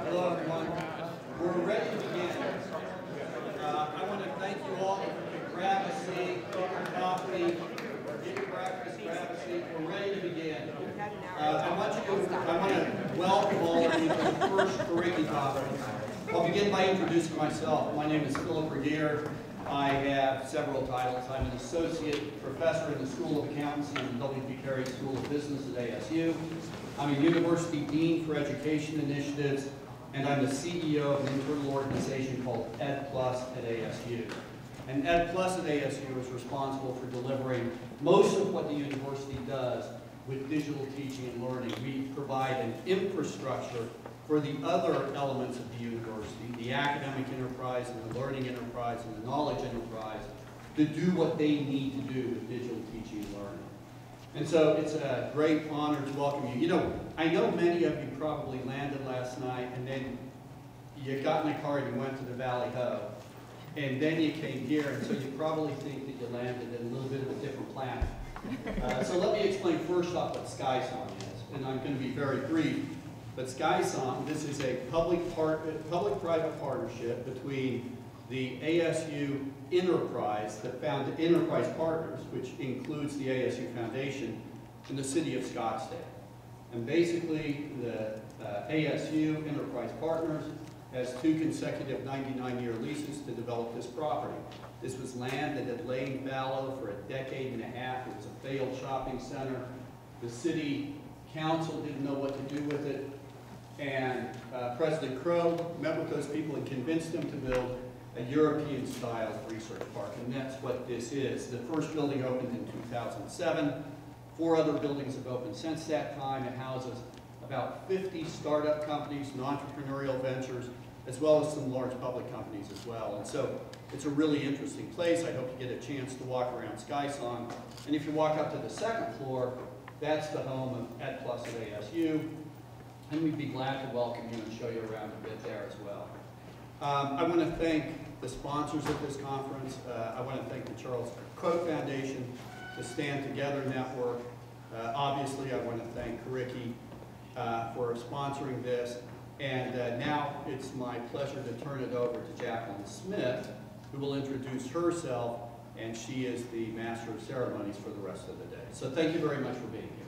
Hello, everyone. We're ready to begin. I want to thank you all. Grab a seat, get your coffee, get your breakfast, grab a seat. We're ready to begin. I want to welcome all of you to the first Carnegie Conference. I'll begin by introducing myself. My name is Philip Regier. I have several titles. I'm an associate professor in the School of Accountancy and the W.P. Carey School of Business at ASU. I'm a university dean for education initiatives, and I'm the CEO of an internal organization called EdPlus at ASU. And EdPlus at ASU is responsible for delivering most of what the university does with digital teaching and learning. We provide an infrastructure for the other elements of the university, the academic enterprise and the learning enterprise and the knowledge enterprise, to do what they need to do with digital teaching and learning. And so it's a great honor to welcome you. You know, I know many of you probably landed last night and then you got in the car and you went to the Valley Ho. And then you came here, and so you probably think that you landed in a little bit of a different planet. So let me explain first off what SkySong is, and I'm going to be very brief. But SkySong, this is a public-private partnership between the ASU Enterprise, the Enterprise Partners, which includes the ASU Foundation, and the City of Scottsdale. And basically, the ASU Enterprise Partners has 2 consecutive 99-year leases to develop this property. This was land that had lain fallow for a decade and a half. It was a failed shopping center. The city council didn't know what to do with it. And President Crow met with those people and convinced them to build a European-style research park. And that's what this is. The first building opened in 2007. 4 other buildings have opened since that time. It houses about 50 startup companies and entrepreneurial ventures, as well as some large public companies as well. And so it's a really interesting place. I hope you get a chance to walk around SkySong. And if you walk up to the 2nd floor, that's the home of EdPlus at ASU. And we'd be glad to welcome you and show you around a bit there as well. I want to thank the sponsors of this conference. I want to thank the Charles Koch Foundation, the Stand Together Network. Obviously, I want to thank Carnegie for sponsoring this. And now it's my pleasure to turn it over to Jacqueline Smith, who will introduce herself, and she is the Master of Ceremonies for the rest of the day. So thank you very much for being here.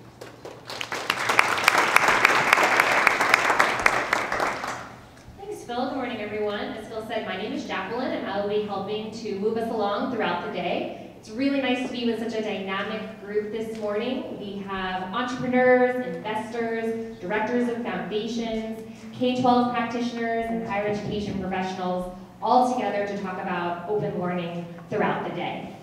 Thanks, Phil. Good morning, everyone. As Phil said, my name is Jacqueline, and I will be helping to move us along throughout the day. It's really nice to be with such a dynamic group this morning. We have entrepreneurs, investors, directors of foundations, K-12 practitioners, and higher education professionals all together to talk about open learning throughout the day.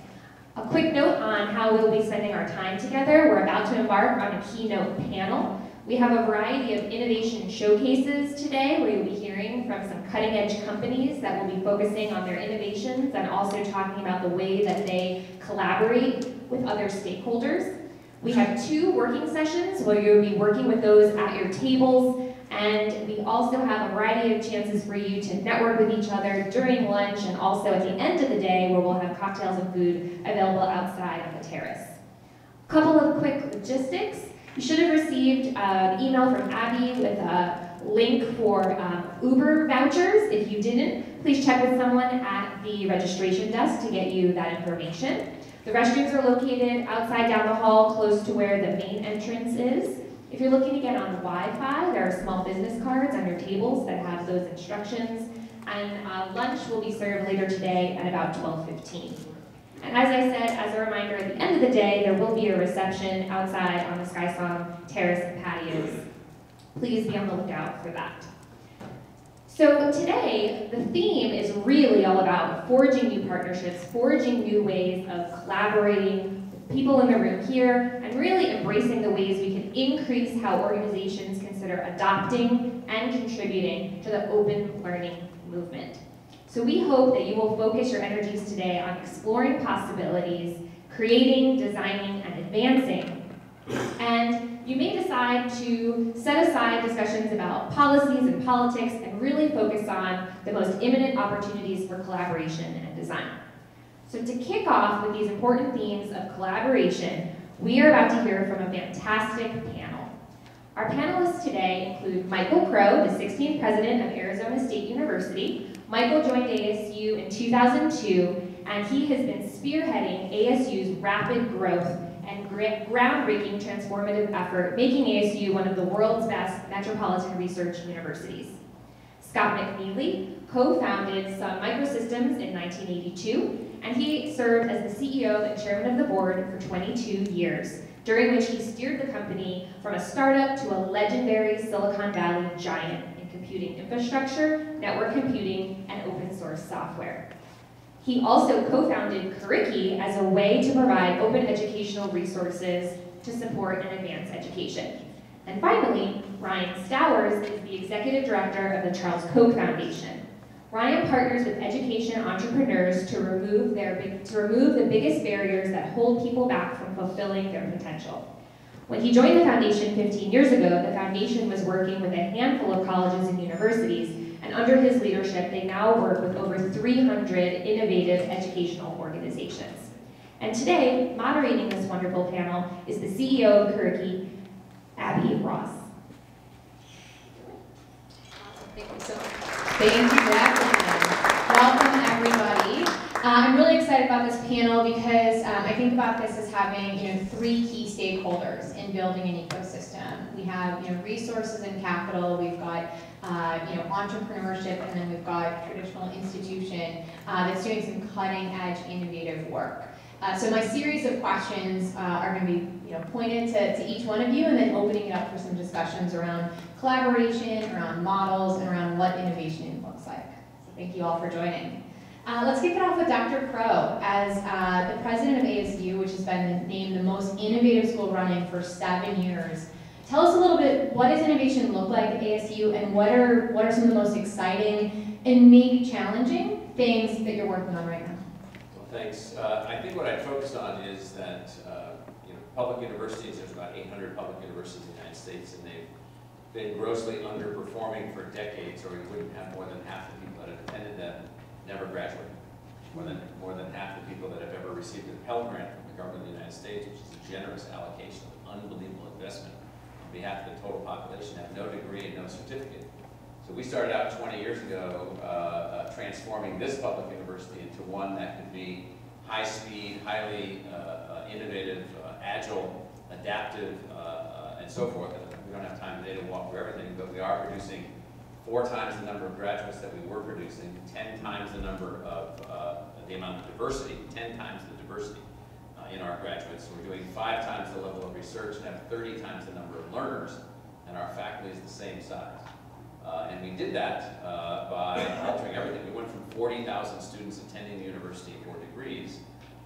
A quick note on how we'll be spending our time together. We're about to embark on a keynote panel. We have a variety of innovation showcases today where you'll be hearing from some cutting-edge companies that will be focusing on their innovations and also talking about the way that they collaborate with other stakeholders. We have 2 working sessions where you'll be working with those at your tables, and we also have a variety of chances for you to network with each other during lunch and also at the end of the day where we'll have cocktails and food available outside on the terrace. A couple of quick logistics. You should have received an email from Abby with a link for Uber vouchers. If you didn't, please check with someone at the registration desk to get you that information. The restrooms are located outside down the hall, close to where the main entrance is. If you're looking to get on Wi-Fi, there are small business cards on your tables that have those instructions. And lunch will be served later today at about 12:15. And as I said, as a reminder, at the end of the day, there will be a reception outside on the SkySong terrace and patios. Please be on the lookout for that. So today, the theme is really all about forging new partnerships, forging new ways of collaborating with people in the room here, and really embracing the ways we can increase how organizations consider adopting and contributing to the open learning movement. So we hope that you will focus your energies today on exploring possibilities, creating, designing, and advancing. And you may decide to set aside discussions about policies and politics and really focus on the most imminent opportunities for collaboration and design. So to kick off with these important themes of collaboration, We are about to hear from a fantastic panel. Our panelists today include Michael Crow, the 16th president of Arizona State University. Michael joined ASU in 2002, and he has been spearheading ASU's rapid growth and groundbreaking transformative effort, making ASU one of the world's best metropolitan research universities. Scott McNeely co-founded Sun Microsystems in 1982, and he served as the CEO and chairman of the board for 22 years, during which he steered the company from a startup to a legendary Silicon Valley giant in computing infrastructure, network computing, and open source software. He also co-founded Curriki as a way to provide open educational resources to support and advance education. And finally, Ryan Stowers is the executive director of the Charles Koch Foundation. Ryan partners with education entrepreneurs to remove the biggest barriers that hold people back from fulfilling their potential. When he joined the foundation 15 years ago, the foundation was working with a handful of colleges and universities, and under his leadership, they now work with over 300 innovative educational organizations. And today, moderating this wonderful panel is the CEO of Curriki, Abby Ross. Thank you so much. Thank you, Jacqueline. Welcome, everybody. I'm really excited about this panel because I think about this as having, three key stakeholders in building an ecosystem. We have, resources and capital. We've got, entrepreneurship, and then we've got traditional institution that's doing some cutting-edge, innovative work. So my series of questions are going to be, pointed to each one of you, and then opening it up for some discussions around collaboration, around models, and around what innovation looks like. So thank you all for joining. Let's kick it off with Dr. Crow. As the president of ASU, which has been named the most innovative school running for 7 years, tell us a little bit, what does innovation look like at ASU, and what are some of the most exciting and maybe challenging things that you're working on right now? Well, thanks. I think what I'd focus on is that public universities, there's about 800 public universities in the United States, and they've been grossly underperforming for decades, or we wouldn't have more than half the people that have attended them never graduate. More than half the people that have ever received a Pell Grant from the government of the United States, which is a generous allocation of unbelievable investment on behalf of the total population, have no degree and no certificate. So we started out 20 years ago transforming this public university into one that could be high-speed, highly innovative, agile, adaptive, and so forth. We don't have time today to walk through everything, but we are producing 4 times the number of graduates that we were producing, 10 times the number of the amount of diversity, 10 times the diversity in our graduates. So we're doing 5 times the level of research and have 30 times the number of learners, and our faculty is the same size. And we did that by altering everything. We went from 40,000 students attending the university for degrees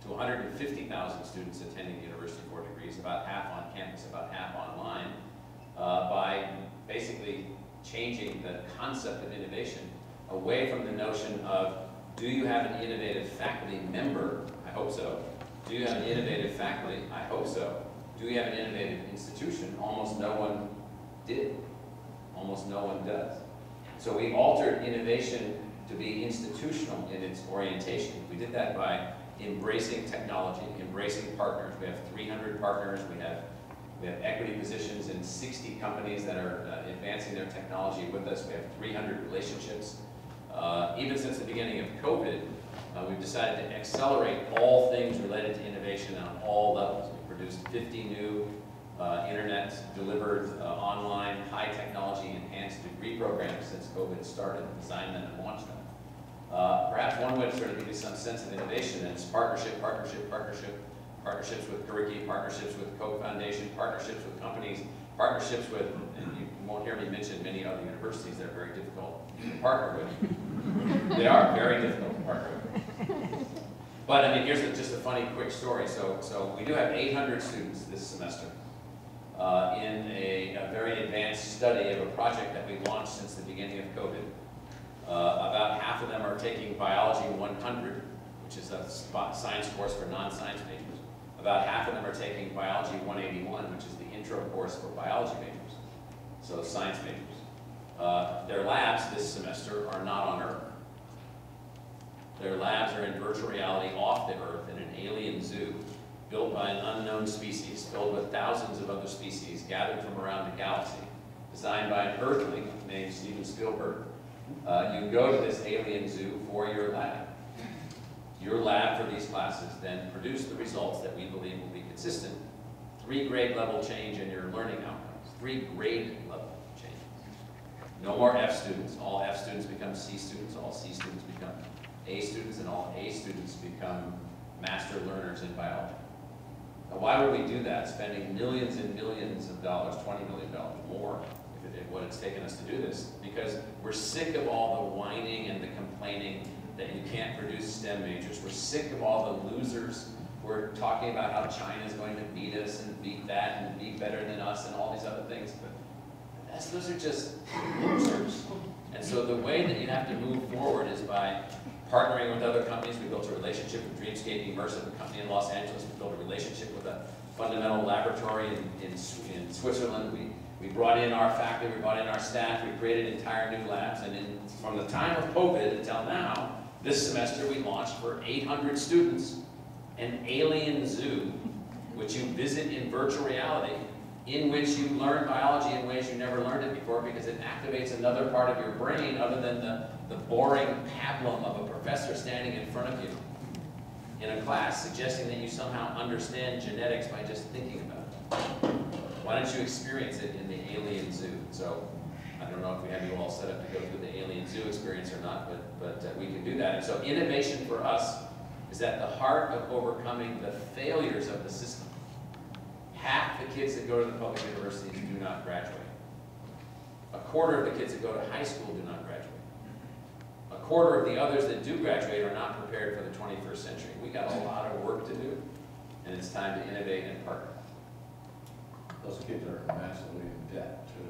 to 150,000 students attending the university for degrees, about half on campus, about half online, by basically changing the concept of innovation away from the notion of, do you have an innovative faculty member? I hope so. Do you have an innovative faculty? I hope so. Do you have an innovative institution? Almost no one did. Almost no one does. So we altered innovation to be institutional in its orientation. We did that by embracing technology, embracing partners. We have 300 partners. We have equity positions in 60 companies that are advancing their technology with us. We have 300 relationships. Even since the beginning of COVID, we've decided to accelerate all things related to innovation on all levels. We produced 50 new internet-delivered, online, high-technology-enhanced degree programs since COVID started, designed them and launched them. Perhaps one way to sort of give you some sense of innovation is partnerships with Curriki, partnerships with Koch Foundation, partnerships with companies, partnerships with, and you won't hear me mention many other universities that are very difficult to partner with. They are very difficult to partner with. But I mean, here's just a funny, quick story. So we do have 800 students this semester in a very advanced study of a project that we launched since the beginning of COVID. About half of them are taking Biology 100, which is a science course for non-science majors. About half of them are taking Biology 181, which is the intro course for biology majors, so science majors. Their labs this semester are not on Earth. Their labs are in virtual reality off the Earth in an alien zoo built by an unknown species, filled with thousands of other species gathered from around the galaxy, designed by an Earthling named Steven Spielberg. You go to this alien zoo for your lab. Your lab for these classes then produce the results that we believe will be consistent. 3 grade level change in your learning outcomes. 3 grade level changes. No more F students. All F students become C students. All C students become A students, and all A students become master learners in biology. Now, why would we do that, spending millions and millions of dollars, $20 million more, what it's taken us to do this? Because we're sick of all the whining and the complaining that you can't produce STEM majors. We're sick of all the losers who are talking about how China's going to beat us and beat that and be better than us and all these other things. But those are just losers. And so the way that you have to move forward is by partnering with other companies. We built a relationship with Dreamscape Immersive, a company in Los Angeles. We built a relationship with a fundamental laboratory in Switzerland. We brought in our faculty, we brought in our staff, we created entire new labs, and from the time of COVID until now, this semester we launched for 800 students an alien zoo, which you visit in virtual reality, in which you learn biology in ways you never learned it before, because it activates another part of your brain other than the boring pablum of a professor standing in front of you in a class, suggesting that you somehow understand genetics by just thinking about it. Why don't you experience it in the alien zoo? So I don't know if we have you all set up to go through the alien zoo experience or not, but we can do that. And so innovation for us is at the heart of overcoming the failures of the system. Half the kids that go to the public universities do not graduate. A quarter of the kids that go to high school do not graduate. A quarter of the others that do graduate are not prepared for the 21st century. We got a lot of work to do, and it's time to innovate and partner. Those kids are massively in debt too.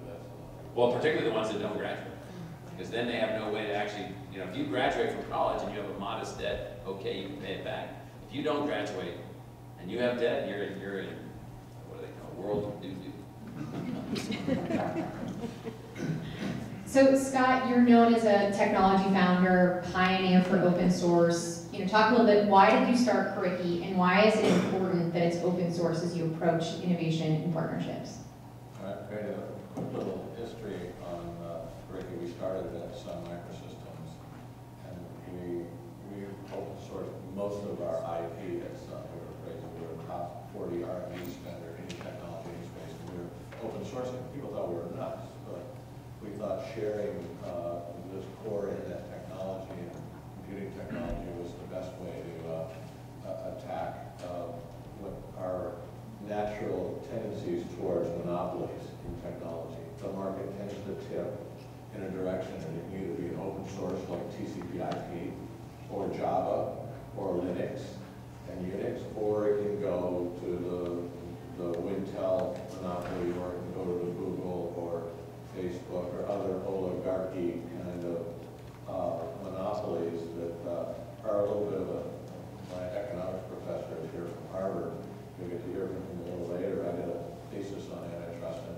Well, particularly the ones that don't graduate, because then they have no way to actually, if you graduate from college and you have a modest debt, okay, you can pay it back. If you don't graduate and you have debt, you're in what do they call it? World of doo-doo. So Scott, you're known as a technology founder, pioneer for open source. Talk a little bit, why did you start Curriki, and why is it important that it's open source as you approach innovation and partnerships? All right, great. A quick little history on Curriki. We started at Sun Microsystems, and we open sourced most of our IP at Sun. We were praised. We were a top 40 R&D spender in technology space. We were open sourcing. People thought we were nuts, but we thought sharing this core internet technology and computing technology was the best way to attack what our natural tendencies towards monopolies in technology. The market tends to tip in a direction, and it can either be an open source like TCP/IP, or Java, or Linux and Unix, or it can go to the Wintel monopoly, or it can go to the Google or Facebook or other oligarchy kind of monopolies that are a little bit of my economics professor is here from Harvard. You'll get to hear from him a little later. I did a thesis on antitrust, and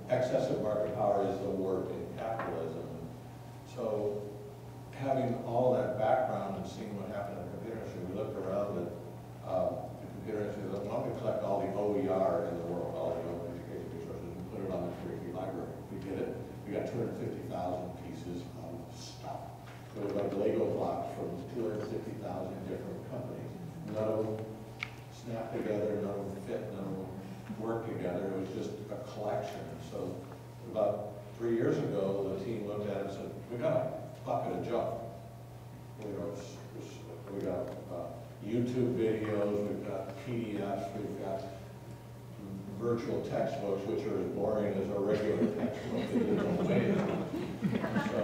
excessive market power is the work in capitalism. So having all that background and seeing what happened in the computer industry, we looked around at the computer industry. Why don't we collect all the OER in the world, all the open education resources, and put it on the Curriki library? We did it. We got 250,000 pieces of stuff. It was like Lego blocks from 250,000 different companies. None of them snapped together, none of them fit, none of them worked together. It was just a collection. So about 3 years ago, the team looked at it and said, we got a bucket of junk. We got YouTube videos, we've got PDFs, we've got virtual textbooks, which are as boring as a regular textbook in their own way. So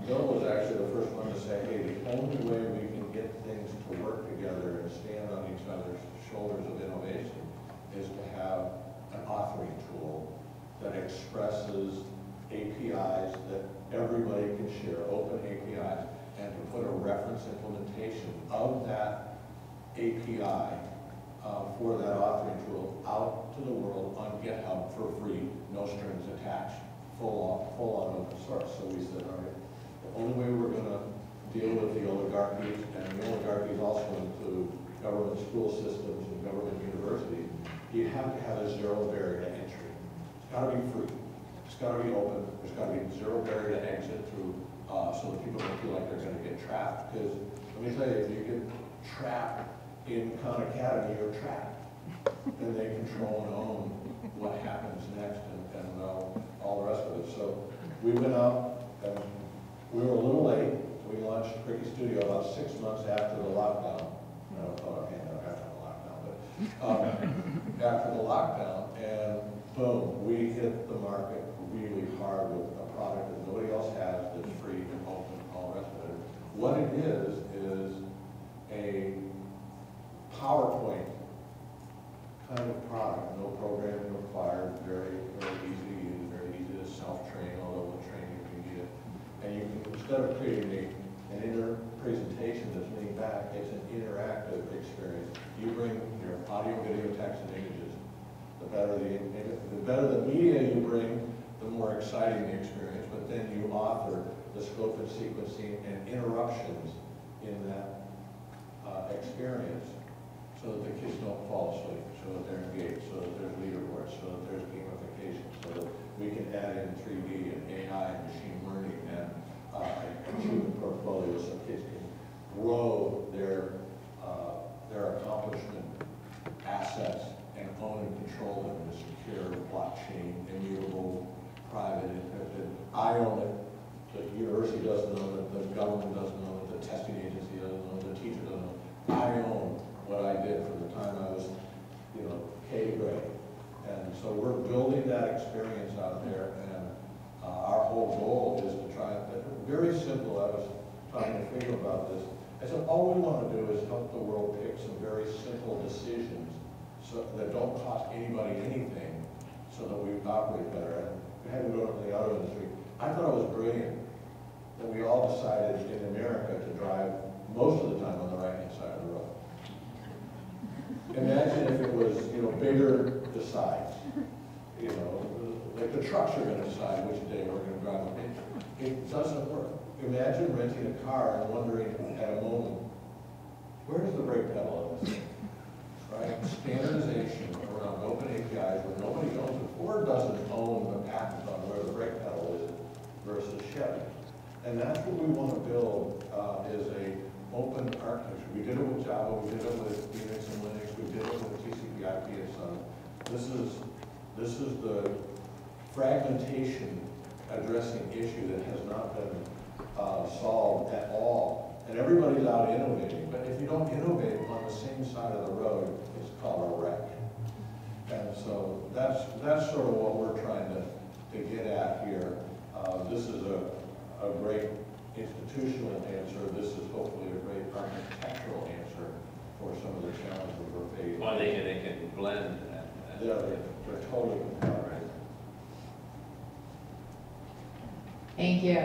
Bill was actually the first one to say, hey, the only way we can get things to work together and stand on each other's shoulders of innovation is to have an authoring tool that expresses APIs that everybody can share, open APIs, and to put a reference implementation of that API for that authoring tool out to the world on GitHub for free, no strings attached, full on open source. So we said, all right, the only way we're going to deal with the oligarchies, and the oligarchies also include government school systems and government universities, you have to have a zero barrier to entry. It's got to be free. It's got to be open. There's got to be zero barrier to exit through, so that people don't feel like they're going to get trapped. Because let me tell you, if you get trapped in Khan Academy, you're trapped. And they control and own what happens next and all the rest of it. So we went out and we were a little late. We launched Cricky Studio about 6 months after the lockdown. I don't know after the lockdown, but after the lockdown, and boom, we hit the market really hard with a product that nobody else has that's free and open and all the rest of it. What it is a PowerPoint kind of product, no programming required, very, very easy to use, very easy to self-train, although with training you need it. And you can, instead of creating an inner presentation that's leaning back, it's an interactive experience. You bring your audio, video, text, and images. The better the media you bring, the more exciting the experience, but then you author the scope and sequencing and interruptions in that experience so that the kids don't fall asleep, so that they're engaged, so that there's leaderboards, so that there's gamification, so that we can add in 3D and AI and machine learning and achievement portfolios so kids can grow their accomplishment assets and own and control them in a secure, blockchain, immutable, private, encrypted. I own it. The university doesn't own it. The government doesn't own it. The testing agency doesn't own it. The teacher doesn't own it. I own what I did from the time I was, K grade. And so we're building that experience out there, and our whole goal is to try, very simple. I was trying to figure about this. I said, all we want to do is help the world pick some very simple decisions that don't cost anybody anything, so that we operate better. And we had to go to the auto industry. I thought it was brilliant that we all decided in America to drive most of the time on the right-hand side of the road. Imagine if it was, bigger the size. Like the trucks are going to decide which day we're going to drive on. It doesn't work. Imagine renting a car and wondering at a moment, where's the brake pedal of this thing? Right? Standardization around open APIs where nobody owns it. Ford doesn't own the patent on where the brake pedal is versus Chevy. And that's what we want to build is a open architecture. We did it with Java, we did it with Unix and Linux, we did it with TCP/IP at Sun. This is the fragmentation addressing issue that has not been solved at all. And everybody's out innovating, but if you don't innovate on the same side of the road, it's called a wreck. And so that's sort of what we're trying to get at here. This is a great institutional answer. This is hopefully a great architectural answer for some of the challenges we're facing. Well, they can blend. They're totally compatible. Thank you.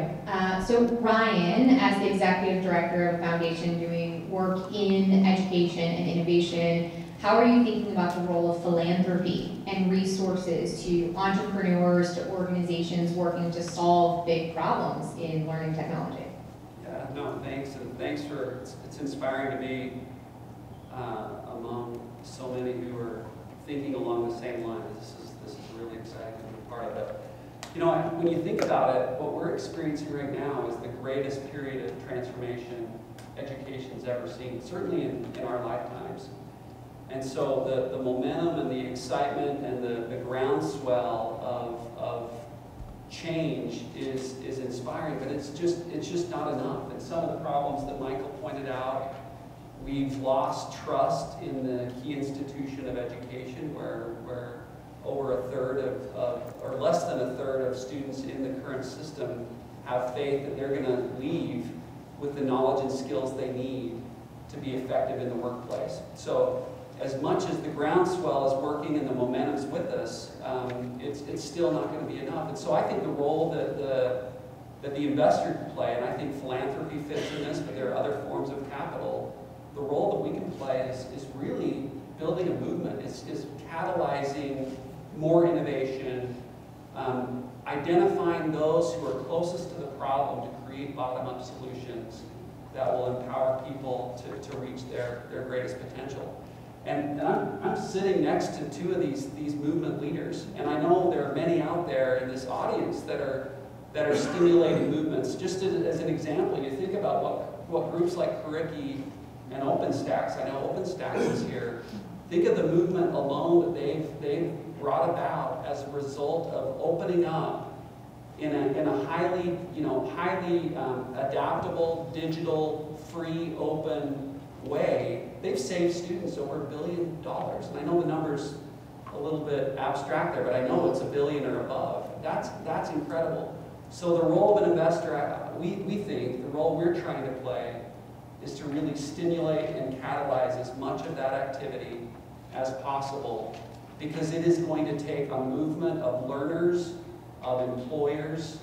So Ryan, as the Executive Director of a foundation doing work in education and innovation, how are you thinking about the role of philanthropy and resources to entrepreneurs, to organizations working to solve big problems in learning technology? Yeah, no, thanks, and thanks for, it's inspiring to be among so many who are thinking along the same lines. This is really exciting to be part of it. When you think about it, what we're experiencing right now is the greatest period of transformation education's ever seen, certainly in our lifetimes. And so the momentum and the excitement and the groundswell of change is inspiring, but it's just not enough. And some of the problems that Michael pointed out, we've lost trust in the key institution of education, where over a third or less than a third of students in the current system have faith that they're going to leave with the knowledge and skills they need to be effective in the workplace. So as much as the groundswell is working and the momentum's with us, it's still not going to be enough. And so I think the role that the investor can play, and I think philanthropy fits in this, but there are other forms of capital, the role that we can play is really building a movement. It's catalyzing more innovation, identifying those who are closest to the problem to create bottom-up solutions, that will empower people to reach their greatest potential. And I'm sitting next to two of these movement leaders, and I know there are many out there in this audience that are stimulating movements. Just as an example, you think about what groups like Kuriki and OpenStax, I know OpenStax is here. Think of the movement alone that they've brought about as a result of opening up in a highly adaptable, digital, free, open way. They've saved students over $1 billion. And I know the number's a little bit abstract there, but I know it's $1 billion or above. That's incredible. So the role of an investor, we think the role we're trying to play is to really stimulate and catalyze as much of that activity as possible, because it is going to take a movement of learners, of employers,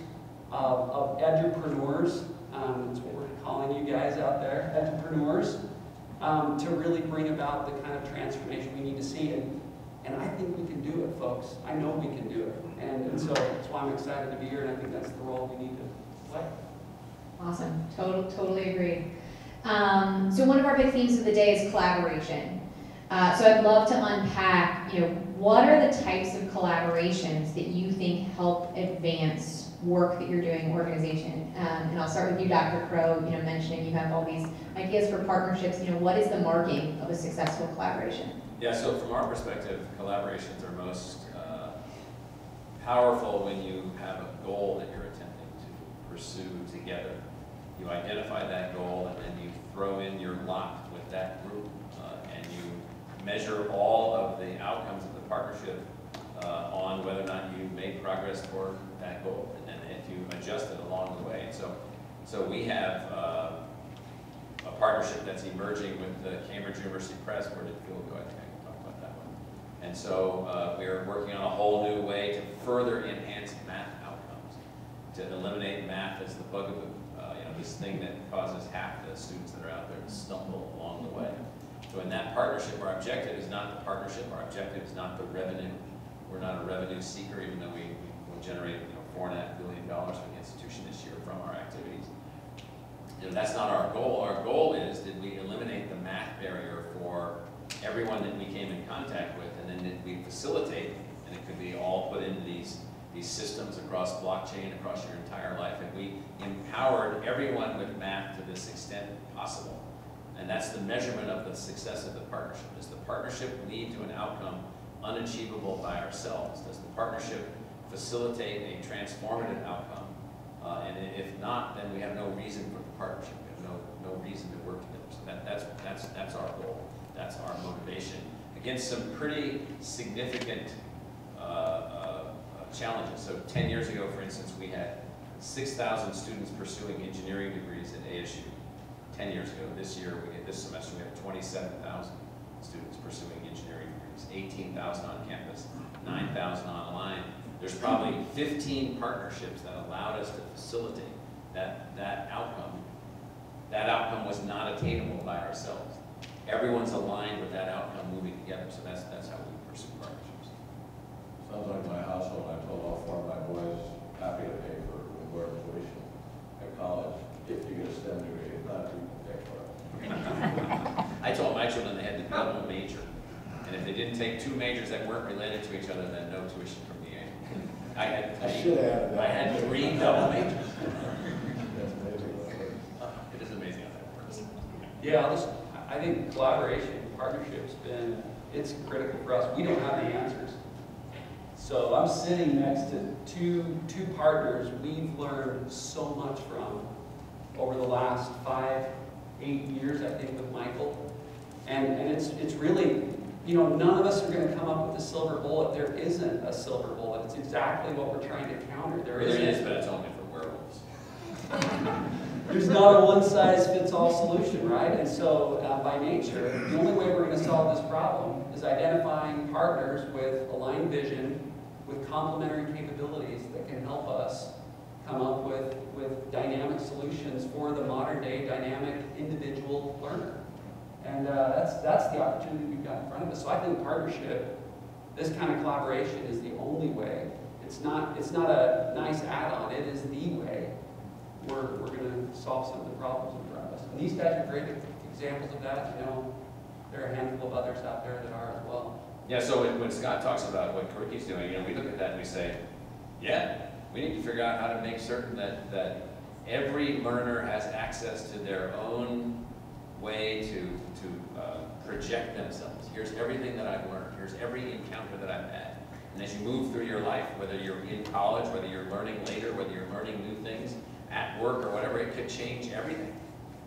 of edupreneurs, that's what we're calling you guys out there, edupreneurs, to really bring about the kind of transformation we need to see. And I think we can do it, folks. I know we can do it. And so that's why I'm excited to be here, and I think that's the role we need to play. Awesome. Totally agree. So one of our big themes of the day is collaboration. So I'd love to unpack, what are the types of collaborations that you think help advance work that you're doing, organization? And I'll start with you, Dr. Crow, mentioning you have all these ideas for partnerships. What is the marking of a successful collaboration? Yeah, so from our perspective, collaborations are most powerful when you have a goal that you're attempting to pursue together. You identify that goal, and then you throw in your lot with that group, and you measure all of the outcomes of the partnership on whether or not you made progress toward that goal, and then if you adjust it along the way. So we have a partnership that's emerging with the Cambridge University Press. Where did Phil go? I think I can talk about that one. And so we're working on a whole new way to further enhance math outcomes, to eliminate math as the bug of the this thing that causes half the students that are out there to stumble along the way. So in that partnership, our objective is not the partnership, our objective is not the revenue. We're not a revenue seeker, even though we will generate $4.5 billion for the institution this year from our activities. That's not our goal. Our goal is, did we eliminate the math barrier for everyone that we came in contact with, and then did we facilitate, and it could be all put into these systems across blockchain, across your entire life, and we empowered everyone with math to this extent possible. And that's the measurement of the success of the partnership. Does the partnership lead to an outcome unachievable by ourselves? Does the partnership facilitate a transformative outcome? And if not, then we have no reason for the partnership. We have no reason to work together. So that's our goal. That's our motivation against some pretty significant challenges. So 10 years ago, for instance, we had 6,000 students pursuing engineering degrees at ASU. 10 years ago. This semester, we have 27,000 students pursuing engineering degrees, 18,000 on campus, 9,000 online. There's probably 15 partnerships that allowed us to facilitate that outcome. That outcome was not attainable by ourselves. Everyone's aligned with that outcome moving together, so that's how we pursue partnerships. Sounds like my household. I told all 4 of my boys, happy to pay for more tuition at college if you get a STEM degree. If not, you can pay for it. I told my children they had to double major, and if they didn't take 2 majors that weren't related to each other, then no tuition from the aid. I should have added that. I had 3 double majors. That's amazing. It is amazing how that works. Yeah, I think collaboration, partnership's it's critical for us. We don't have the answers. So I'm sitting next to two partners we've learned so much from over the last 5-8 years, I think, with Michael. And it's really, none of us are going to come up with a silver bullet. There isn't a silver bullet. It's exactly what we're trying to counter. There is, but it's only for werewolves. There's not a one-size-fits-all solution, right? And so, by nature, the only way we're going to solve this problem is identifying partners with aligned vision, with complementary capabilities that can help us come up with dynamic solutions for the modern-day dynamic individual learner. And that's the opportunity we've got in front of us. So I think partnership, this kind of collaboration, is the only way. It's not a nice add-on. It is the way we're going to solve some of the problems in front of us. And these guys are great examples of that. You know, there are a handful of others out there that are as well. Yeah, so when Scott talks about what Riki's doing, you know, we look at that and we say, yeah, we need to figure out how to make certain that every learner has access to their own way to project themselves. Here's everything that I've learned. Here's every encounter that I've had. And as you move through your life, whether you're in college, whether you're learning later, whether you're learning new things at work or whatever, it could change everything.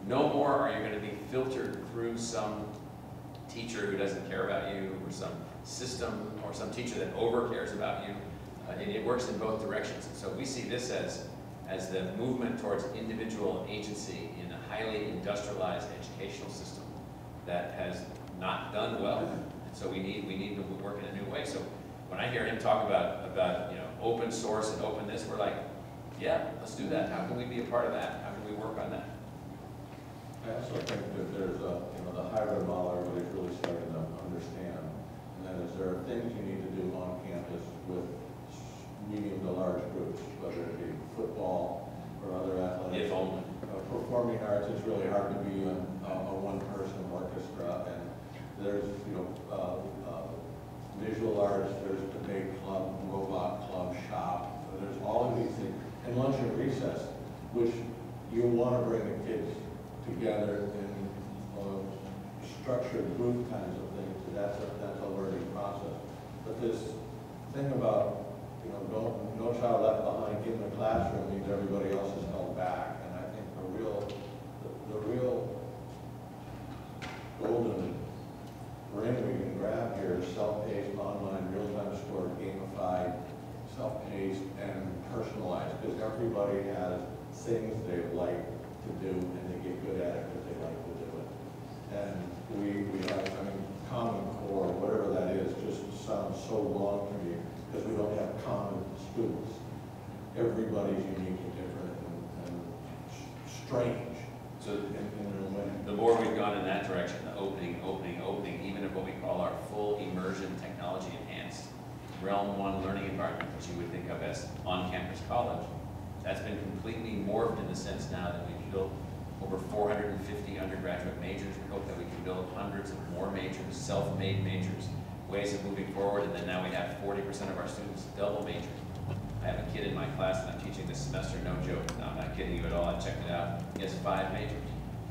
No more are you going to be filtered through some teacher who doesn't care about you, or some system, or some teacher that over cares about you. It works in both directions. And so we see this as the movement towards individual agency in a highly industrialized educational system that has not done well. And so we need to work in a new way. So when I hear him talk about you know, open source and openness, we're like, yeah, let's do that. How can we be a part of that? How can we work on that? I also think that there's a, you know, the hybrid model everybody's really starting to understand. And that is there are things you need to do on campus with medium to large groups, whether it be football or other athletics. If only. Performing arts, it's really hard to be a one-person orchestra, and there's, you know, visual arts, there's debate club, robot club, shop, there's all of these things, and lunch and recess, which you want to bring the kids together in structured group kinds of things. That's a learning process. But this thing about, you know, no child left behind in the classroom means everybody else is held back. And I think the real golden ring we can grab here is self-paced, online, real-time stored, gamified, self-paced, and personalized. Because everybody has things they like to do, and they get good at it because they like to do it. And we have, I mean, Common Core, whatever that is, just sounds so wrong to me because we don't have common students. Everybody's unique and different and strange. So in a way. the more we've gone in that direction, the opening, even of what we call our full immersion technology enhanced Realm 1 learning environment, which you would think of as on-campus college, that's been completely morphed in the sense now that we've built over 450 undergraduate majors. We hope that we can build hundreds of more majors, self-made majors, ways of moving forward, and then now we have 40% of our students double major. I have a kid in my class that I'm teaching this semester, no joke, no, I'm not kidding you at all, I checked it out. He has 5 majors.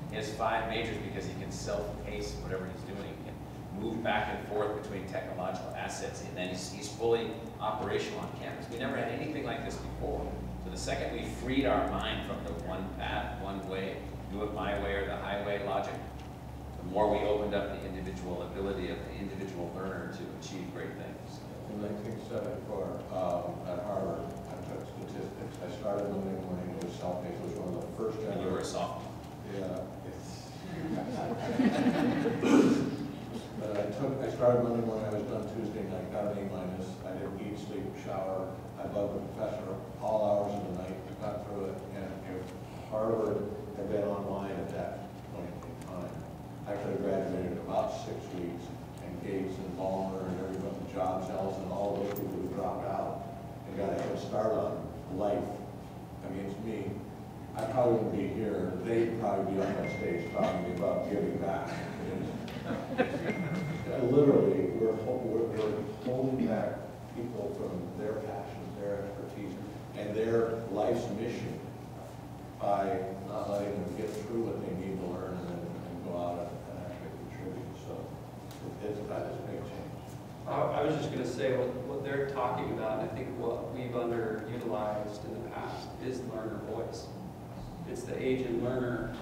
He has 5 majors because he can self-pace whatever he's doing. He can move back and forth between technological assets, and then he's fully operational on campus. We never had anything like this before. So the second we freed our mind from the one path, one way, do it my way or the highway logic, the more we opened up the individual ability of the individual learner to achieve great things. In 1974, at Harvard, I took statistics. I started Monday morning with self-paced. It was one of the first When you were a sophomore. Yeah. But I started Monday morning. I was done Tuesday night. Got an A-. I didn't eat, sleep, shower. I loved the professor all hours of the night. I got through it. And if Harvard had been online at that point in time, I could have graduated in about 6 weeks. And Gates and Ballmer and everybody, Jobs, Ellis, and all those people who dropped out and got a head start on life against me, I probably wouldn't be here. They'd probably be on that stage talking about giving back. Literally, we're holding back people from their passions, their expertise, and their life's mission by not letting them get through what they need to learn and go out and actually contribute. So that is a big change. I was just going to say what they're talking about, and I think what we've underutilized in the past is learner voice. It's the agent learner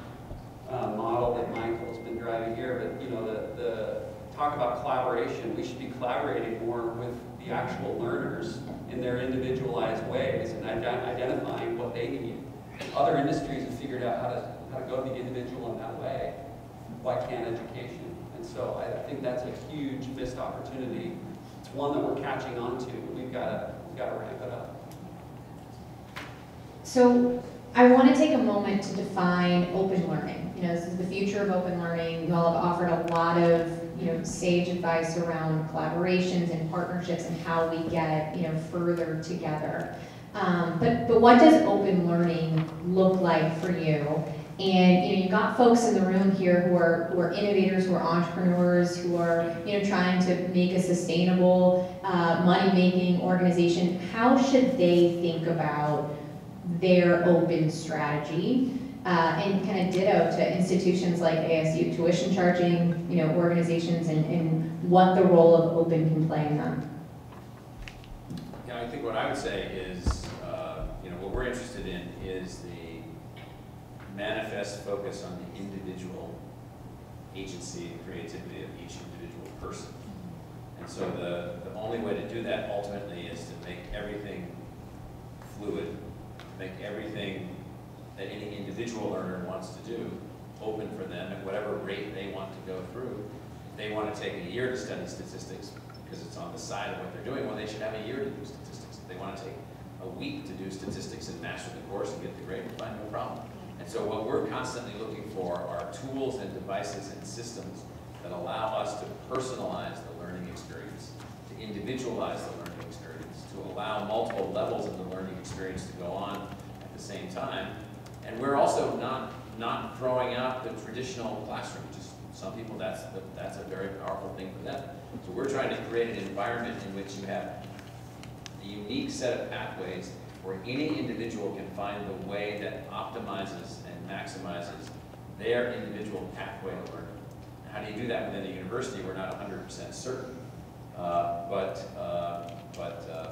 model that Michael's been driving here, but you know, the talk about collaboration, we should be collaborating more with the actual learners in their individualized ways and identifying what they need. Other industries have figured out how to go to the individual in that way. Why can't education? And so I think that's a huge missed opportunity. It's one that we're catching on to, but we've got to ramp it up. So I want to take a moment to define open learning. You know, this is the future of open learning. You all have offered a lot of, you know, sage advice around collaborations and partnerships and how we get, you know, further together. But what does open learning look like for you? And you've got folks in the room here who are innovators, who are entrepreneurs, who are trying to make a sustainable money-making organization. How should they think about their open strategy? And kind of ditto to institutions like ASU, tuition charging organizations, and what the role of open can play in that. Yeah, I think what I would say is, what we're interested in is the manifest focus on the individual agency and creativity of each individual person. And so the only way to do that ultimately is to make everything fluid, make everything that any individual learner wants to do open for them at whatever rate they want to go through. If they want to take a year to study statistics because it's on the side of what they're doing, well, they should have a year to do statistics. If they want to take a week to do statistics and master the course and get the grade, we'll find no problem. And so what we're constantly looking for are tools and devices and systems that allow us to personalize the learning experience, to individualize the learning experience, to allow multiple levels of the learning experience to go on at the same time. And we're also not throwing out the traditional classroom. Just some people, that's a very powerful thing for them. So we're trying to create an environment in which you have a unique set of pathways where any individual can find the way that optimizes and maximizes their individual pathway to learning. How do you do that within a university? We're not 100% certain,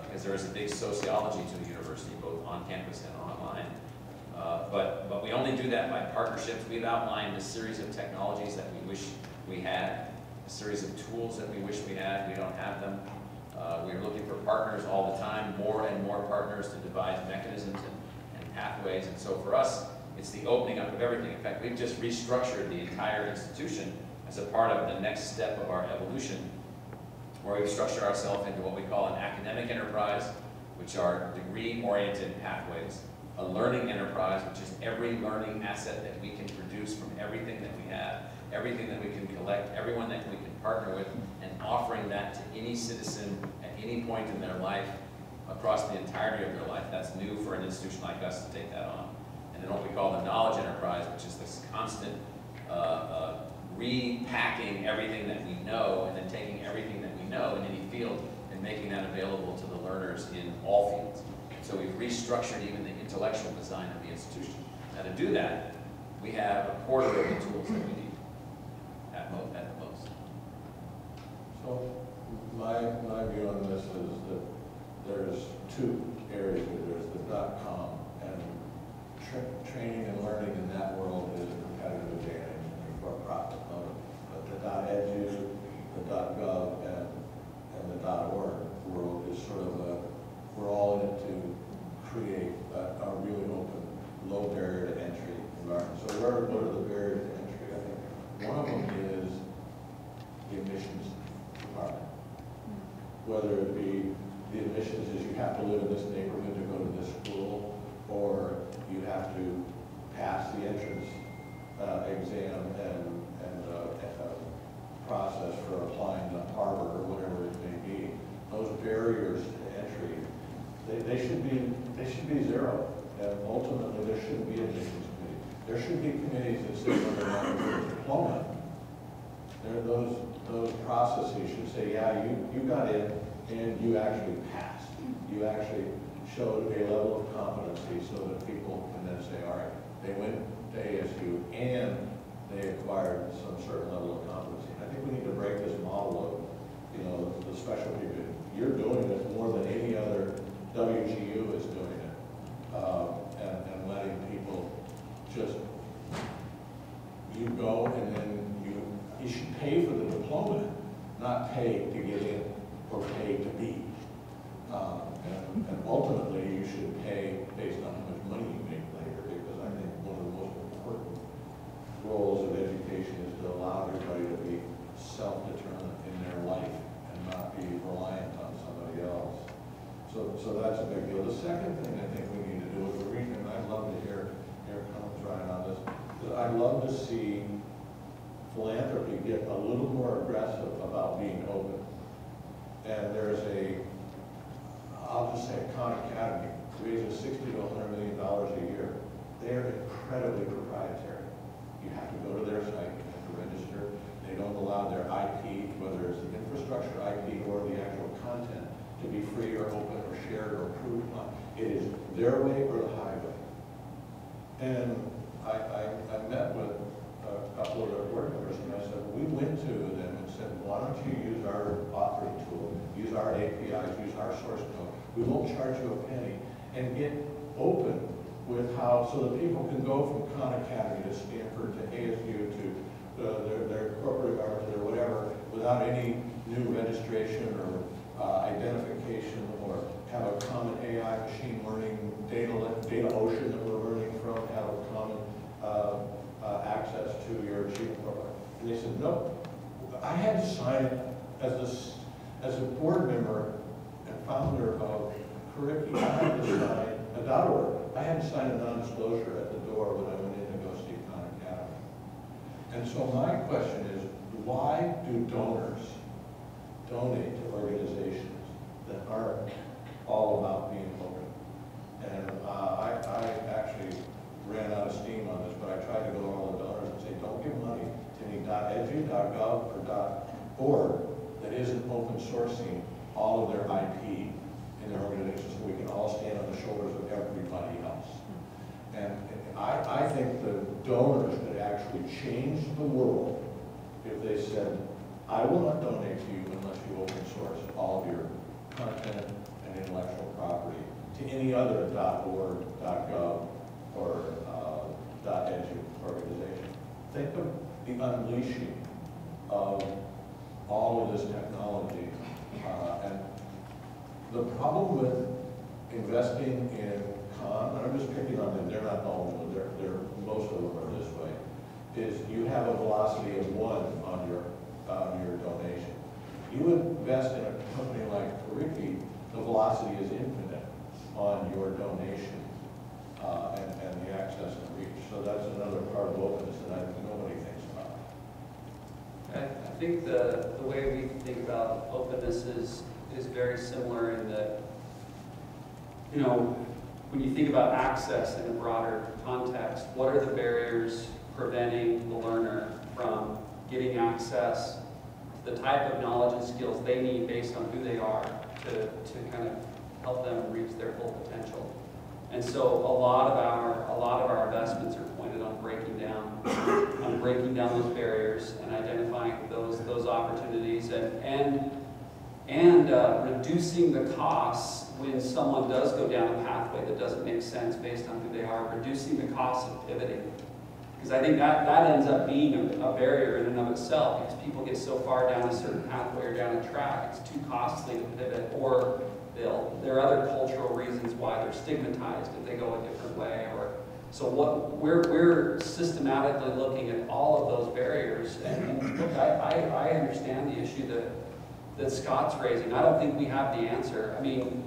because there is a big sociology to a university, both on campus and online. But we only do that by partnerships. We've outlined a series of technologies that we wish we had, a series of tools that we wish we had. We don't have them. We're looking for partners all the time, more and more partners to devise mechanisms and pathways. And so for us, it's the opening up of everything. In fact, we've just restructured the entire institution as a part of the next step of our evolution, where we've structured ourselves into what we call an academic enterprise, which are degree-oriented pathways, a learning enterprise, which is every learning asset that we can produce from everything that we have, everything that we can collect, everyone that we can partner with, and offering that to any citizen at any point in their life, across the entirety of their life. That's new for an institution like us to take that on. And then what we call the knowledge enterprise, which is this constant repacking everything that we know, and then taking everything that we know in any field and making that available to the learners in all fields. So we've restructured even the intellectual design of the institution. Now to do that, we have a quarter of the tools that we need at the most. So my view on this is that there's two areas here. There's the .com, and training and learning in that world is a competitive advantage for a profit motive. But the .edu, the .gov, and the .org world is sort of we're all in it to create a really open, low barrier to entry environment. So what are the barriers to entry? I think one of them is the admissions department. Whether it be the admissions is you have to live in this neighborhood to go to this school, or you have to pass the entrance exam and process for applying to Harvard or whatever it may be. Those barriers to entry, they should be zero. And ultimately, there shouldn't be admissions committee. There should be committees that say whether or not you're a diploma. Those processes should say, yeah, you got in and you actually passed. You actually showed a level of competency so that people can then say, all right, they went to ASU and they acquired some certain level of competency. I think we need to break this model of, the specialty. You're doing it more than any other WGU is doing it, and letting people just, you go and then you should pay for the diploma, not pay to get in or pay to be. And ultimately, you should pay based on how much money you make later, because I think one of the most important roles of education is to allow everybody to be self-determined in their life and not be reliant on somebody else. So that's a big deal. The second thing I think we need to do is the reason I'd love to hear comments, Ryan, on this, is I'd love to see philanthropy get a little more aggressive about being open. And there's I'll just say Khan Academy raises $60 to $100 million a year. They're incredibly proprietary. their IP, whether it's the infrastructure IP or the actual content, to be free or open or shared or approved upon. It is their way or the highway. And I met with a couple of their board members, and I said, we went to them and said, why don't you use our authoring tool, use our APIs, use our source code. We won't charge you a penny, and get open with how, so that people can go from Khan Academy to Stanford to ASU to their corporate government or whatever without any new registration or identification, or have a common AI machine learning data ocean that we're learning from, have a common access to your achievement program. And they said, no. I had to sign as a board member and founder of Curriki, I had to sign .org. I had to sign a non-disclosure at the door when I went in to go see Khan Academy. And so my question is, why do donors donate to organizations that aren't all about being open? And I actually ran out of steam on this, but I tried to go to all the donors and say, don't give money to any .edu, .gov, or .org that isn't open sourcing all of their IP in their organization, so we can all stand on the shoulders of everybody else. And I think the donors could actually change the world if they said, I will not donate to you unless you open source all of your content and intellectual property to any other .org, .gov, or .edu organization. Think of the unleashing of all of this technology. And the problem with investing in Khan, and I'm just picking on them, they're not all of them, most of them are this way, is you have a velocity of 1 on your donation. You invest in a company like Curriki, the velocity is infinite on your donation and the access and reach. So that's another part of openness that nobody thinks about. I think the way we think about openness is very similar in that, you know, when you think about access in a broader context, what are the barriers preventing the learner from getting access to the type of knowledge and skills they need based on who they are to kind of help them reach their full potential? And so a lot of our investments are pointed on breaking down those barriers and identifying those opportunities and reducing the costs when someone does go down a pathway that doesn't make sense based on who they are, reducing the cost of pivoting. Because I think that ends up being a barrier in and of itself, because people get so far down a certain pathway or down a track, it's too costly to pivot, or there are other cultural reasons why they're stigmatized if they go a different way. So what we're systematically looking at all of those barriers, and look, I understand the issue that Scott's raising. I don't think we have the answer. I mean,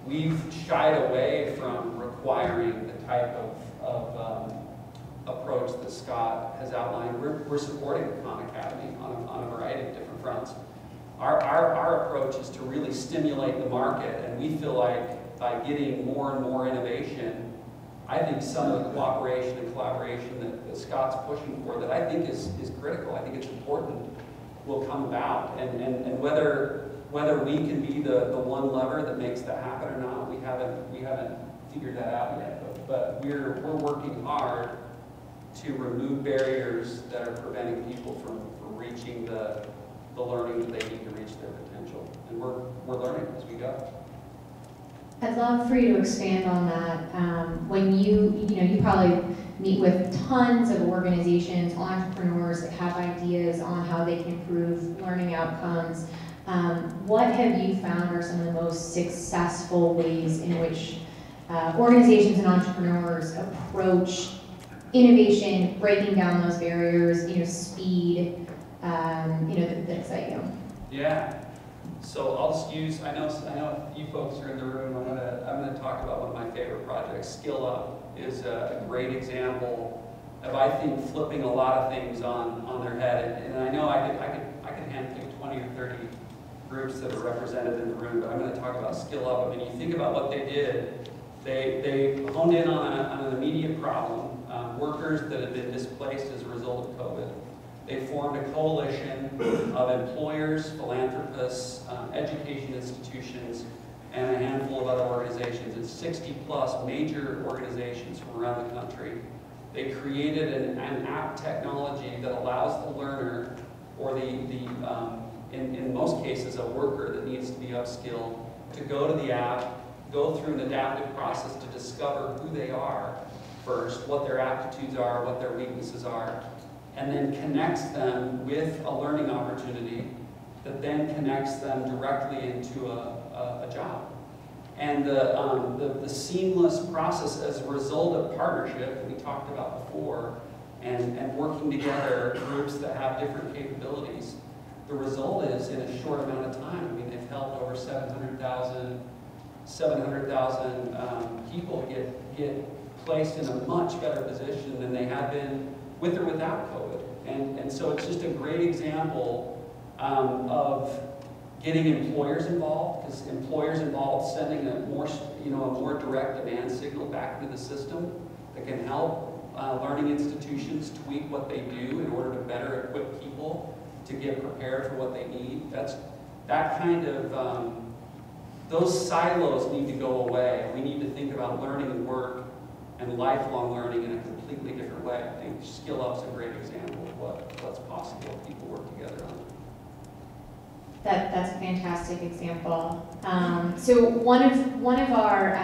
we've shied away from requiring the type of approach that Scott has outlined. We're supporting the Khan Academy on a variety of different fronts. Our approach is to really stimulate the market, and we feel like by getting more and more innovation, I think some of the cooperation and collaboration that Scott's pushing for, that I think is critical, I think it's important, will come about. And whether we can be the one lever that makes that happen or not, we haven't figured that out yet. But we're working hard to remove barriers that are preventing people from reaching the learning that they need to reach their potential. And we're learning as we go. I'd love for you to expand on that. When you probably meet with tons of organizations, entrepreneurs that have ideas on how they can improve learning outcomes. What have you found are some of the most successful ways in which organizations and entrepreneurs approach innovation, breaking down those barriers, speed, that excite you? Yeah. So I'll just use, I know you folks are in the room, I'm gonna talk about one of my favorite projects. Skill Up is a great example of, I think, flipping a lot of things on their head. And I know I could handpick 20 or 30 groups that are represented in the room, but I'm gonna talk about Skill Up. I mean, you think about what they did, they honed in on an immediate problem, workers that had been displaced as a result of COVID. They formed a coalition of employers, philanthropists, education institutions, and a handful of other organizations. It's 60+ major organizations from around the country. They created an app technology that allows the learner, or in most cases a worker that needs to be upskilled, to go to the app, go through an adaptive process to discover who they are first, what their aptitudes are, what their weaknesses are, and then connects them with a learning opportunity that then connects them directly into a job. And the seamless process as a result of partnership that we talked about before, and working together, groups that have different capabilities, the result is in a short amount of time. I mean, they've helped over 700,000 people get placed in a much better position than they have been with or without COVID. And so it's just a great example of getting employers involved, because employers involved sending a more direct demand signal back into the system that can help learning institutions tweak what they do in order to better equip people to get prepared for what they need. That kind of, those silos need to go away. We need to think about learning and work and lifelong learning in a completely different way. I think Skill Up's a great example of what's possible if people work together on it. That's a fantastic example. So one of our,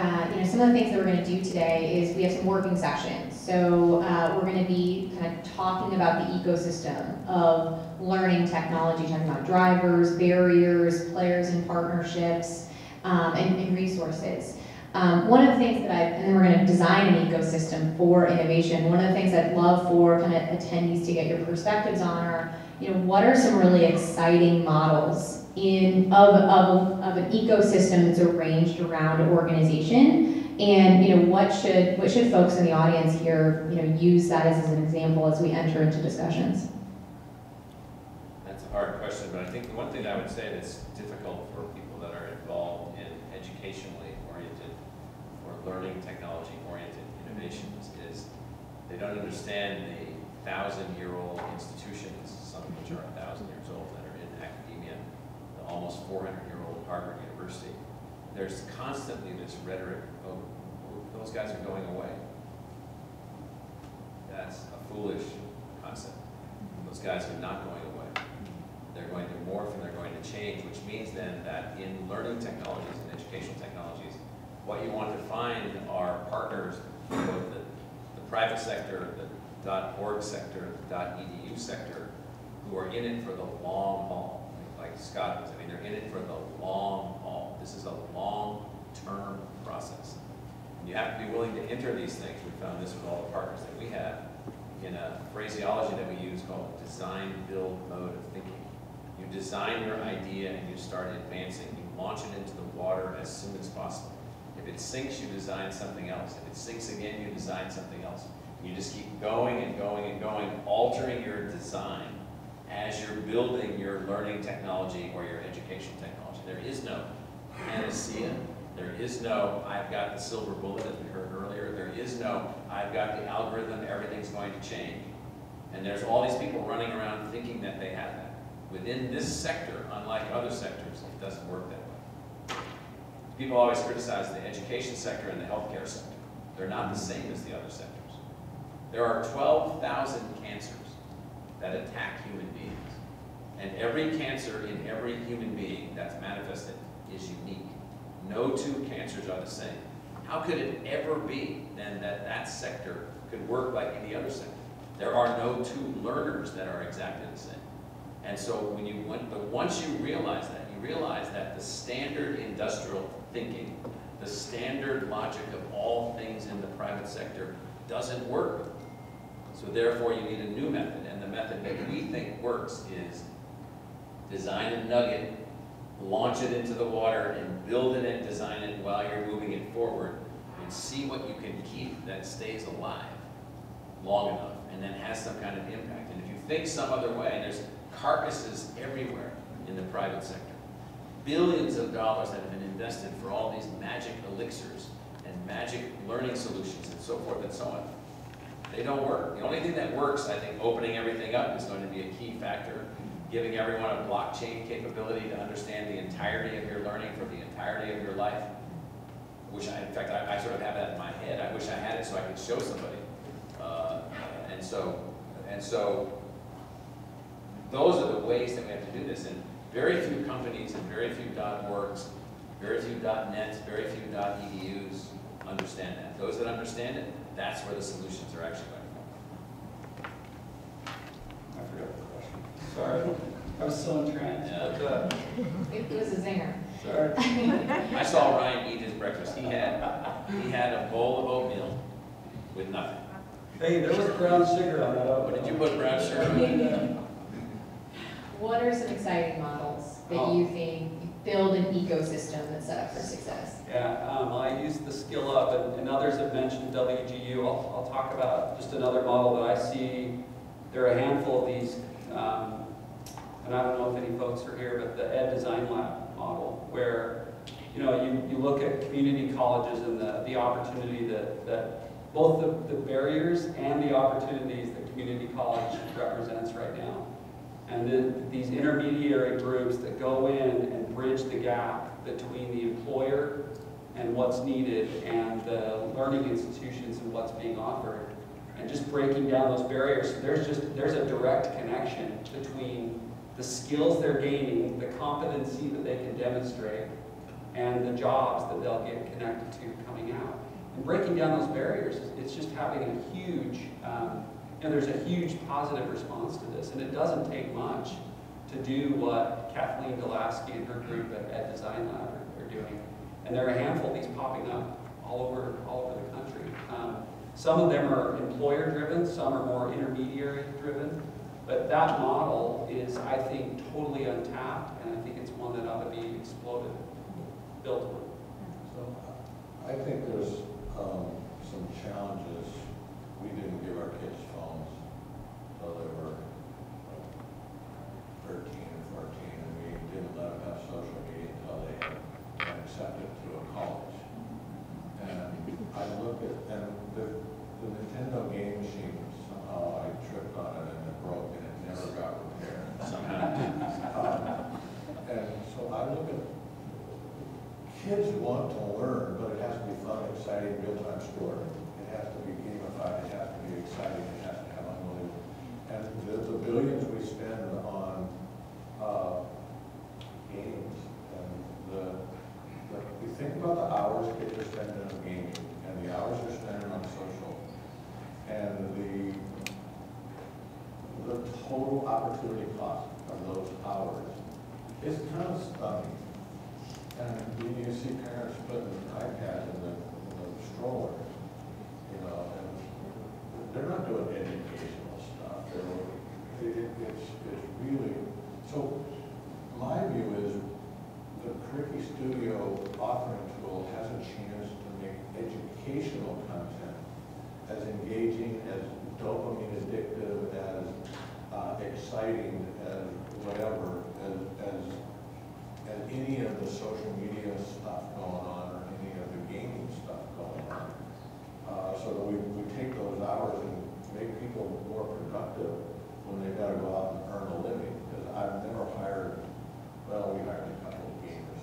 some of the things that we're going to do today is we have some working sessions. So we're going to be kind of talking about the ecosystem of learning technology, talking about drivers, barriers, players and partnerships, and resources. One of the things and then we're going to design an ecosystem for innovation. One of the things I'd love for kind of attendees to get your perspectives on are, what are some really exciting models of an ecosystem that's arranged around an organization, and what should folks in the audience here use that as an example as we enter into discussions? That's a hard question, but I think the one thing I would say that's difficult for people that are involved in educationally oriented or learning technology oriented innovations is they don't understand the 1,000-year-old institutions, some of which are 1,000 years old, that are in academia, the almost 400-year-old Harvard University. There's constantly this rhetoric, oh, those guys are going away. That's a foolish concept. Those guys are not going away. They're going to morph and they're going to change, which means then that in learning technologies and educational technologies, what you want to find are partners, both the private sector, the .org sector, the .edu sector, who are in it for the long haul, like Scott was. I mean, they're in it for the long haul. This is a long-term process. And you have to be willing to enter these things. We found this with all the partners that we have in a phraseology that we use called design-build mode of thinking. You design your idea and you start advancing. You launch it into the water as soon as possible. If it sinks, you design something else. If it sinks again, you design something else. You just keep going and going and going, altering your design as you're building your learning technology or your education technology. There is no panacea. There is no, I've got the silver bullet, as we heard earlier. There is no, I've got the algorithm, everything's going to change. And there's all these people running around thinking that they have that. Within this sector, unlike other sectors, it doesn't work that way. People always criticize the education sector and the healthcare sector. They're not the same as the other sectors. There are 12,000 cancers that attack human beings. And every cancer in every human being that's manifested is unique. No two cancers are the same. How could it ever be then that that sector could work like any other sector? There are no two learners that are exactly the same. And so once you realize that the standard industrial thinking, the standard logic of all things in the private sector doesn't work. So therefore you need a new method, and the method that we think works is design a nugget, launch it into the water, and build it and design it while you're moving it forward, and see what you can keep that stays alive long enough, and then has some kind of impact. And if you think some other way, and there's carcasses everywhere in the private sector, billions of dollars that have been invested for all these magic elixirs and magic learning solutions and so forth and so on. They don't work. The only thing that works, I think, opening everything up is going to be a key factor. Giving everyone a blockchain capability to understand the entirety of your learning for the entirety of your life. In fact, I sort of have that in my head. I wish I had it so I could show somebody. And so those are the ways that we have to do this. And very few companies and very few .orgs, very few .nets, very few .edus understand that. Those that understand it, that's where the solutions are actually going I forgot the question. Sorry, I was so entranced. Yeah. It was a zinger. Sorry. to. I saw Ryan eat his breakfast. He had a bowl of oatmeal with nothing. Hey, there was brown sugar on that. What did you put brown sugar on? What are some exciting models that you think build an ecosystem that's set up for success? Yeah, I used the Skill Up, and others have mentioned WGU. I'll talk about just another model that I see. There are a handful of these, and I don't know if any folks are here, but the Ed Design Lab model, where you look at community colleges and the opportunity that both the barriers and the opportunities that community college represents right now. And then these intermediary groups that go in and bridge the gap between the employer and what's needed and the learning institutions and what's being offered. And just breaking down those barriers, there's a direct connection between the skills they're gaining, the competency that they can demonstrate, and the jobs that they'll get connected to coming out. And breaking down those barriers, it's just having a huge, there's a huge positive response to this, and it doesn't take much to do what Kathleen Delaski and her group at Ed Design Lab are doing. And there are a handful of these popping up all over the country. Some of them are employer-driven, some are more intermediary-driven, but that model is, I think, totally untapped, and I think it's one that ought to be exploded, built on. So I think there's some challenges. We didn't give our kids phones until they were 13 and 14, and we didn't let them have social media until they had been accepted to a college. And I look at, and the Nintendo game machine, somehow I tripped on it and it broke and it never got repaired. And so I look at, kids want to learn, but it has to be fun, exciting, real-time story. It has to be gamified, it has to be exciting, it has to have unbelievable. And the billions we spend on games, and we think about the hours kids are spending on gaming, and the hours they're spending on social, and the total opportunity cost of those hours is kind of stunning. And you see parents putting iPads in the stroller, and they're not doing educational stuff. It's really, so my view is the Cricky Studio authoring tool has a chance to make educational content as engaging, as dopamine addictive, as exciting, as whatever, as any of the social media stuff going on or any of the gaming stuff going on. So that we take those hours and make people more productive when they've got to go out and earn a living. Because I've never hired, well, we hired a couple of gamers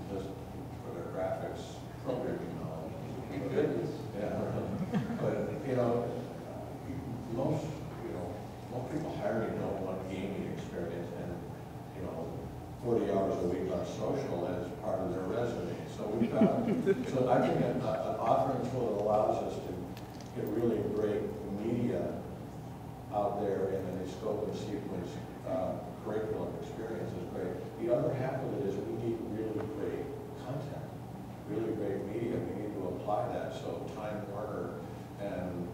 just for their graphics programming knowledge. Thank goodness. Yeah, but most people hire me don't want gaming experience, and 40 hours a week on social as part of their resume. So we've got, so I think an authoring tool that allows us to get really great media out there in a scope and sequence curriculum experience is great. The other half of it is we need really great content, really great media. We need to apply that. So Time Warner and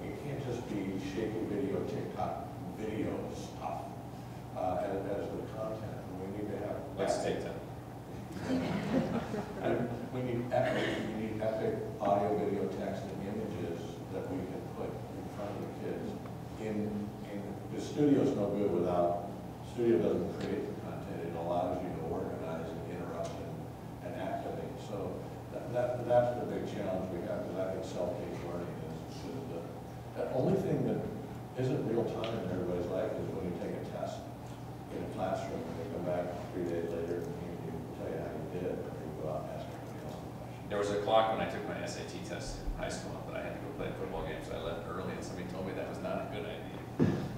it can't just be shaky video, TikTok video stuff. As the content, and we need to have. Let's take that. And we need epic audio, video, text, and images that we can put in front of the kids. The studio's no good without. Studio doesn't create the content; it allows you to organize and interrupt and activate. So that's the big challenge we have, because I think self-paced learning thing that isn't real time in everybody's life is when you take a test in a classroom and they come back 3 days later and you tell you how you did, or you go out and ask everybody else a question. There was a clock when I took my SAT test in high school, but I had to go play a football game, so I left early, and somebody told me that was not a good idea.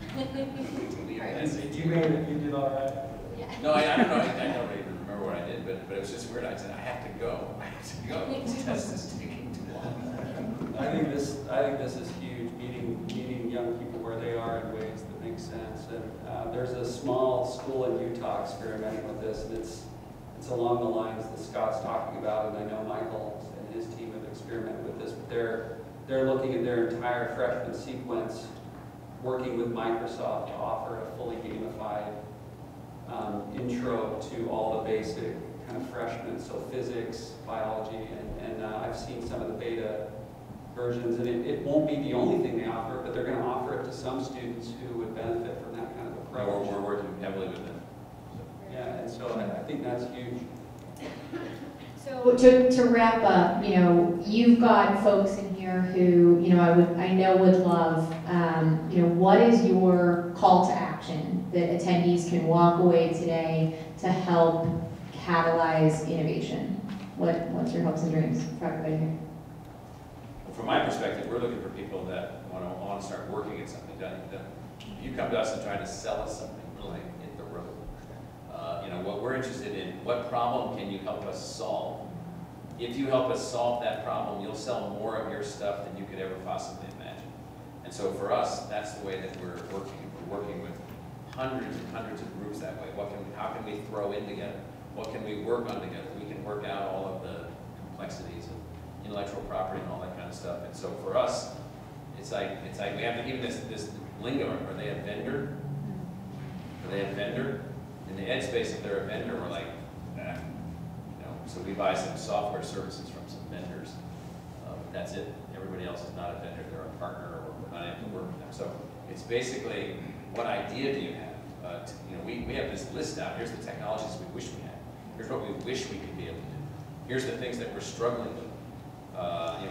To leave an SAT. You made it, you did all right. No, I don't know, I don't even remember what I did, but it was just weird. I said, I have to go. I have to go. This test is taking too long. I think this is huge, meeting young people where they are in ways that make sense. And there's a small school in Utah experimenting with this, and it's along the lines that Scott's talking about, and I know Michael and his team have experimented with this, but they're looking at their entire freshman sequence, working with Microsoft to offer a fully gamified intro to all the basic kind of freshmen, so physics, biology, and I've seen some of the beta versions, and it won't be the only thing they offer, but they're going to offer it to some students who would benefit from that kind of approach. We're working heavily with them. Yeah, and so I think that's huge. So to wrap up, you've got folks in here who, I know would love, what is your call to action that attendees can walk away today to help catalyze innovation? What's your hopes and dreams for everybody here? From my perspective, we're looking for people that want to start working at something. You come to us and try to sell us something, we're like, hit the road. What we're interested in, what problem can you help us solve? If you help us solve that problem, you'll sell more of your stuff than you could ever possibly imagine. And so for us, that's the way that we're working. We're working with hundreds and hundreds of groups that way. How can we throw in together? What can we work on together? We can work out all of the complexities of intellectual property and all that kind of stuff. And so for us, it's like we have to even this lingo. Are they a vendor? Are they a vendor? In the ed space, if they're a vendor, we're like, nah. So we buy some software services from some vendors. That's it. Everybody else is not a vendor. They're a partner, or we're not able to work with them. So it's basically, what idea do you have? We have this list out. Here's the technologies we wish we had. Here's what we wish we could be able to do. Here's the things that we're struggling with.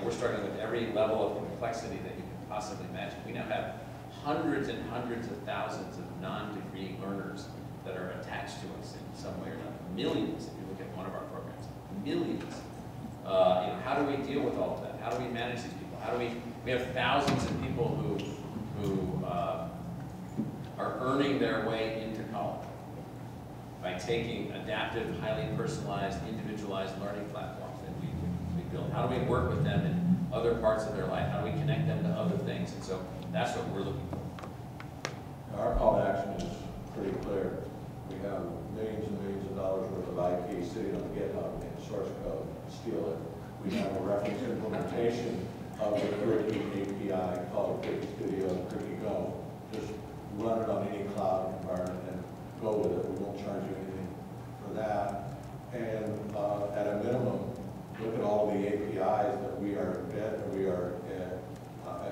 We're struggling with every level of complexity that you can possibly imagine. We now have hundreds and hundreds of thousands of non-degree learners that are attached to us in some way or another. Millions, if you look at one of our programs. Millions. How do we deal with all of that? How do we manage these people? We have thousands of people who are earning their way into college by taking adaptive, highly personalized, individualized learning platforms that we build. How do we work with them in other parts of their life? How do we connect them to other things? And so that's what we're looking for. Our call to action is pretty clear. We have millions and millions of dollars worth of IP sitting on GitHub in source code. Steal it. We have a reference implementation of the Cricky API called Cricky Studio and Cricky Go. Just run it on any cloud environment and go with it. We won't charge you anything for that. And at a minimum, look at all the APIs that we are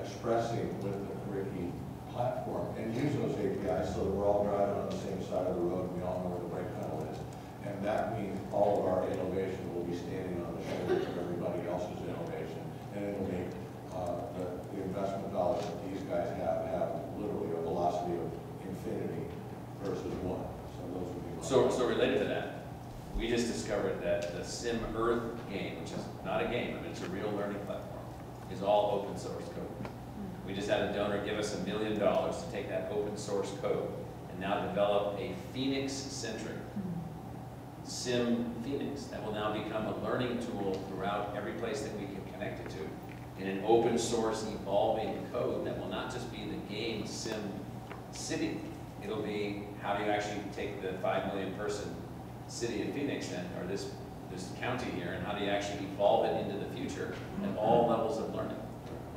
expressing with the Cricky platform and use those APIs so that we're all driving on the same side of the road and we all know where the brake pedal is. And that means all of our innovation will be standing on the shoulders of everybody else's innovation. And it'll make the investment dollars that these guys have literally a velocity of infinity versus one. So those would be So related to that, we just discovered that the Sim Earth game, which is not a game, it's a real learning platform, is all open source code. We just had a donor give us $1 million to take that open source code and now develop a Phoenix-centric Sim Phoenix that will now become a learning tool throughout every place that we can connect it to in an open source evolving code that will not just be the game Sim City. It'll be how do you actually take the 5 million person city of Phoenix or this county here, and how do you actually evolve it into the future at all levels of learning,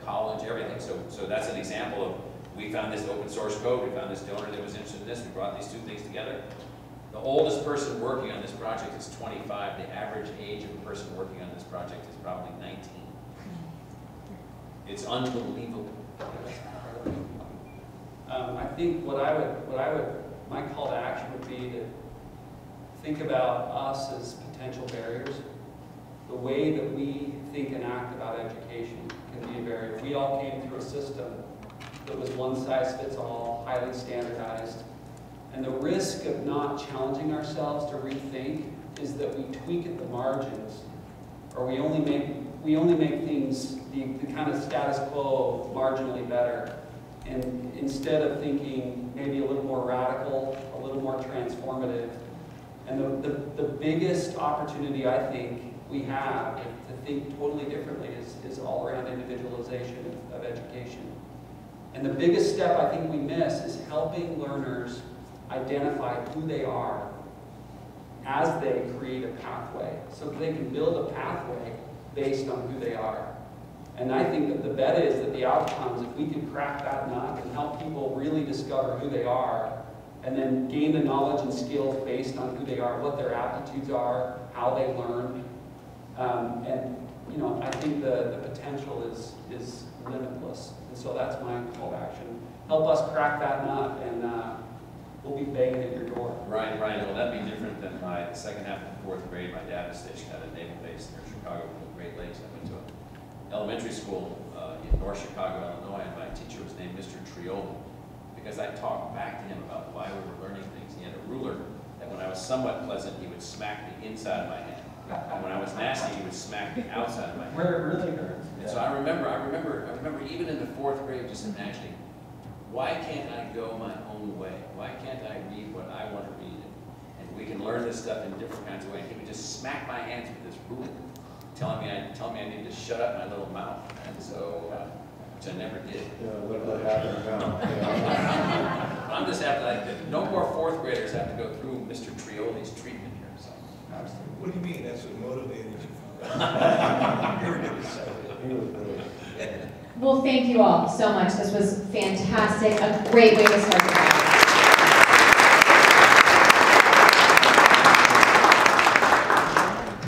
college, everything. So that's an example of, we found this open source code, we found this donor that was interested in this, we brought these two things together. The oldest person working on this project is 25. The average age of a person working on this project is probably 19. It's unbelievable. I think my call to action would be to think about us as potential barriers. The way that we think and act about education can be a barrier. We all came through a system that was one size fits all, highly standardized. And the risk of not challenging ourselves to rethink is that we tweak at the margins, or we only make things the kind of status quo marginally better. And instead of thinking maybe a little more radical, a little more transformative. And the biggest opportunity I think we have to think totally differently is all around individualization of education. And the biggest step I think we miss is helping learners identify who they are as they create a pathway, so that they can build a pathway based on who they are. And I think that the bet is that the outcomes, if we can crack that nut and help people really discover who they are, and then gain the knowledge and skills based on who they are, what their aptitudes are, how they learn, and I think the potential is limitless. And so that's my call to action. Help us crack that nut, and we'll be banging at your door. Ryan, well, that'd be different than my second half of the fourth grade. My dad was stationed at a naval base near Chicago in the Great Lakes. I went to an elementary school in North Chicago, Illinois, and my teacher was named Mr. Trioli, because I talked back to him about why we were learning things. He had a ruler that when I was somewhat pleasant, he would smack the inside of my hand. And when I was nasty, he would smack the outside of my hand. Where it really hurts. And so I remember even in the fourth grade, just imagining, why can't I go my own way? Why can't I read what I want to read? And we can learn this stuff in different kinds of ways. He would just smack my hands with this ruler, telling me I need to shut up my little mouth. And so, which I never did. Yeah, look what happened now. I'm just happy that no more fourth graders have to go through Mr. Trioli's treatment here. So. What do you mean? That's what motivated you? He was good. Well, thank you all so much. This was fantastic. A great way to start the day.